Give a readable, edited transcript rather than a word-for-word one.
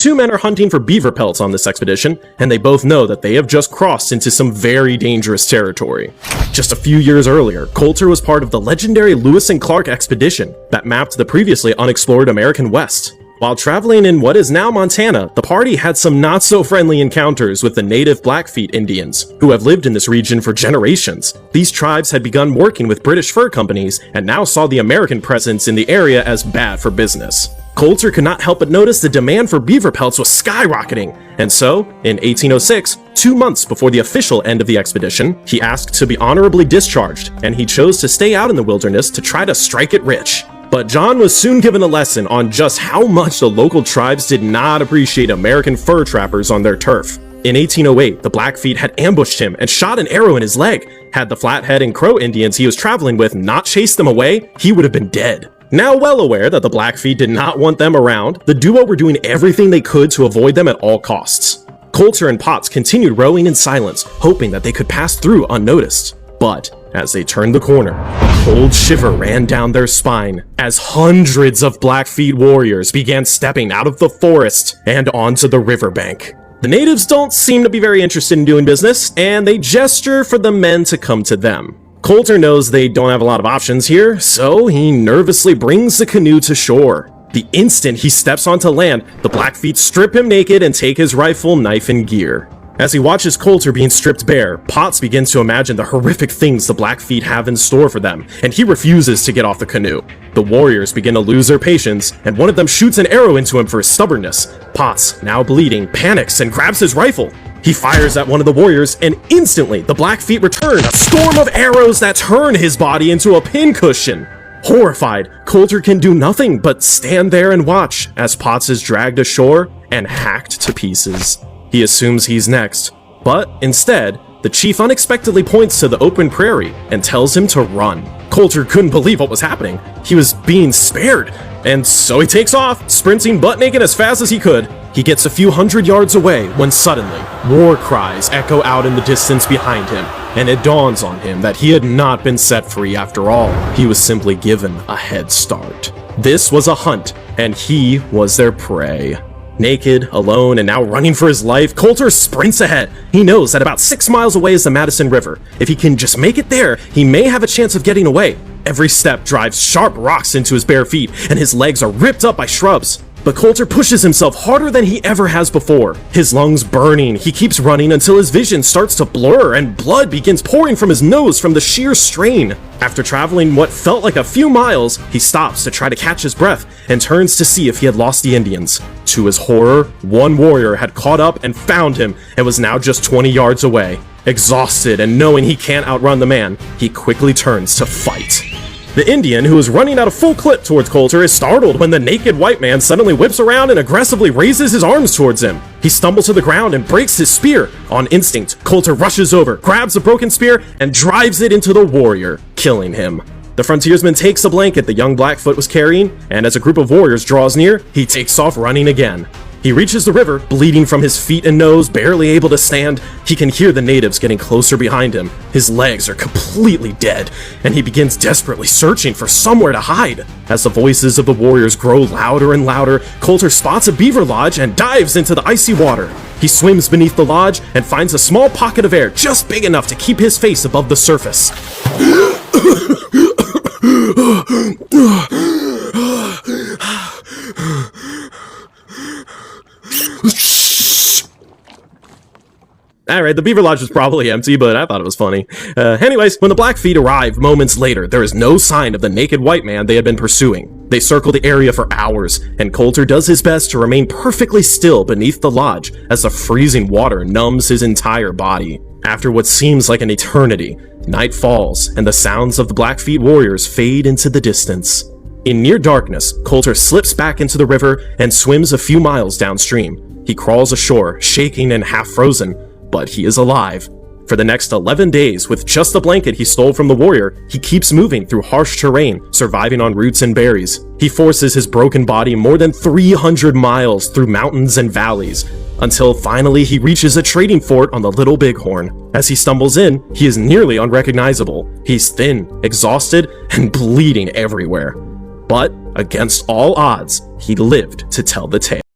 Two men are hunting for beaver pelts on this expedition, and they both know that they have just crossed into some very dangerous territory. Just a few years earlier, Colter was part of the legendary Lewis and Clark expedition that mapped the previously unexplored American West. While traveling in what is now Montana, the party had some not-so-friendly encounters with the native Blackfeet Indians, who have lived in this region for generations. These tribes had begun working with British fur companies and now saw the American presence in the area as bad for business. Colter could not help but notice the demand for beaver pelts was skyrocketing, and so, in 1806, 2 months before the official end of the expedition, he asked to be honorably discharged, and he chose to stay out in the wilderness to try to strike it rich. But John was soon given a lesson on just how much the local tribes did not appreciate American fur trappers on their turf. In 1808, the Blackfeet had ambushed him and shot an arrow in his leg. Had the Flathead and Crow Indians he was traveling with not chased them away, he would have been dead. Now well aware that the Blackfeet did not want them around, the duo were doing everything they could to avoid them at all costs. Colter and Potts continued rowing in silence, hoping that they could pass through unnoticed. But as they turned the corner, a cold shiver ran down their spine as hundreds of Blackfeet warriors began stepping out of the forest and onto the riverbank. The natives don't seem to be very interested in doing business, and they gesture for the men to come to them. Colter knows they don't have a lot of options here, so he nervously brings the canoe to shore. The instant he steps onto land, the Blackfeet strip him naked and take his rifle, knife, and gear. As he watches Colter being stripped bare, Potts begins to imagine the horrific things the Blackfeet have in store for them, and he refuses to get off the canoe. The warriors begin to lose their patience, and one of them shoots an arrow into him for his stubbornness. Potts, now bleeding, panics and grabs his rifle. He fires at one of the warriors, and instantly the Blackfeet return a storm of arrows that turn his body into a pincushion. Horrified, Colter can do nothing but stand there and watch as Potts is dragged ashore and hacked to pieces. He assumes he's next, but instead, the chief unexpectedly points to the open prairie and tells him to run. Colter couldn't believe what was happening. He was being spared, and so he takes off, sprinting butt naked as fast as he could. He gets a few hundred yards away when suddenly, war cries echo out in the distance behind him, and it dawns on him that he had not been set free after all. He was simply given a head start. This was a hunt, and he was their prey. Naked, alone, and now running for his life, Colter sprints ahead. He knows that about 6 miles away is the Madison River. If he can just make it there, he may have a chance of getting away. Every step drives sharp rocks into his bare feet, and his legs are ripped up by shrubs. But Colter pushes himself harder than he ever has before. His lungs burning, he keeps running until his vision starts to blur and blood begins pouring from his nose from the sheer strain. After traveling what felt like a few miles, he stops to try to catch his breath and turns to see if he had lost the Indians. To his horror, one warrior had caught up and found him and was now just 20 yards away. Exhausted and knowing he can't outrun the man, he quickly turns to fight. The Indian, who is running at a full clip towards Colter, is startled when the naked white man suddenly whips around and aggressively raises his arms towards him. He stumbles to the ground and breaks his spear. On instinct, Colter rushes over, grabs the broken spear, and drives it into the warrior, killing him. The frontiersman takes the blanket the young Blackfoot was carrying, and as a group of warriors draws near, he takes off running again. He reaches the river, bleeding from his feet and nose, barely able to stand. He can hear the natives getting closer behind him. His legs are completely dead, and he begins desperately searching for somewhere to hide. As the voices of the warriors grow louder and louder, Colter spots a beaver lodge and dives into the icy water. He swims beneath the lodge and finds a small pocket of air just big enough to keep his face above the surface. Alright, the beaver lodge was probably empty, but I thought it was funny. Anyways, when the Blackfeet arrive moments later, there is no sign of the naked white man they had been pursuing. They circle the area for hours, and Colter does his best to remain perfectly still beneath the lodge as the freezing water numbs his entire body. After what seems like an eternity, night falls, and the sounds of the Blackfeet warriors fade into the distance. In near darkness, Colter slips back into the river and swims a few miles downstream. He crawls ashore, shaking and half frozen, but he is alive. For the next 11 days, with just the blanket he stole from the warrior, he keeps moving through harsh terrain, surviving on roots and berries. He forces his broken body more than 300 miles through mountains and valleys, until finally he reaches a trading fort on the Little Bighorn. As he stumbles in, he is nearly unrecognizable. He's thin, exhausted, and bleeding everywhere. But, against all odds, he lived to tell the tale.